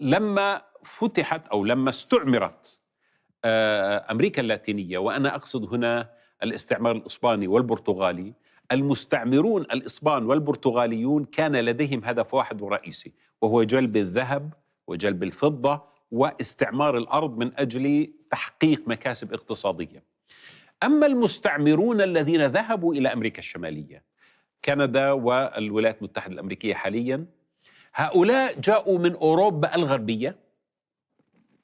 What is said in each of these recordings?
لما فتحت أو لما استعمرت أمريكا اللاتينية، وأنا أقصد هنا الاستعمار الإسباني والبرتغالي، المستعمرون الإسبان والبرتغاليون كان لديهم هدف واحد ورئيسي، وهو جلب الذهب وجلب الفضة واستعمار الأرض من أجل تحقيق مكاسب اقتصادية. أما المستعمرون الذين ذهبوا إلى أمريكا الشمالية، كندا والولايات المتحدة الأمريكية حاليا، هؤلاء جاءوا من أوروبا الغربية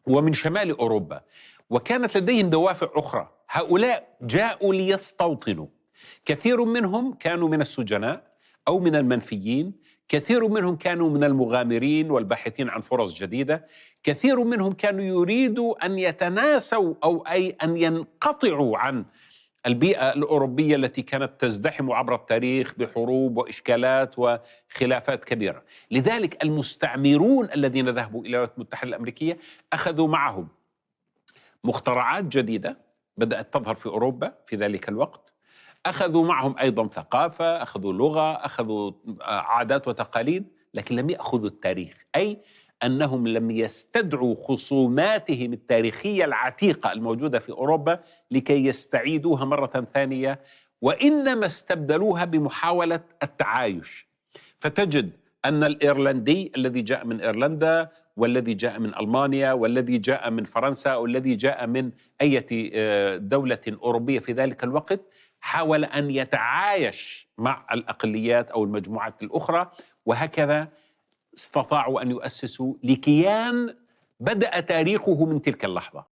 ومن شمال أوروبا، وكانت لديهم دوافع أخرى. هؤلاء جاءوا ليستوطنوا. كثير منهم كانوا من السجناء أو من المنفيين، كثير منهم كانوا من المغامرين والباحثين عن فرص جديدة، كثير منهم كانوا يريدوا أن يتناسوا أو أي أن ينقطعوا عن البيئة الأوروبية التي كانت تزدحم عبر التاريخ بحروب وإشكالات وخلافات كبيرة. لذلك المستعمرون الذين ذهبوا إلى الولايات المتحدة الأمريكية أخذوا معهم مخترعات جديدة بدأت تظهر في أوروبا في ذلك الوقت، أخذوا معهم أيضا ثقافة، أخذوا لغة، أخذوا عادات وتقاليد، لكن لم يأخذوا التاريخ، أي أنهم لم يستدعوا خصوماتهم التاريخية العتيقة الموجودة في أوروبا لكي يستعيدوها مرة ثانية، وإنما استبدلوها بمحاولة التعايش. فتجد أن الإيرلندي الذي جاء من إيرلندا والذي جاء من ألمانيا والذي جاء من فرنسا والذي جاء من أي دولة أوروبية في ذلك الوقت حاول أن يتعايش مع الأقليات أو المجموعات الأخرى، وهكذا استطاعوا أن يؤسسوا لكيان بدأ تاريخه من تلك اللحظة.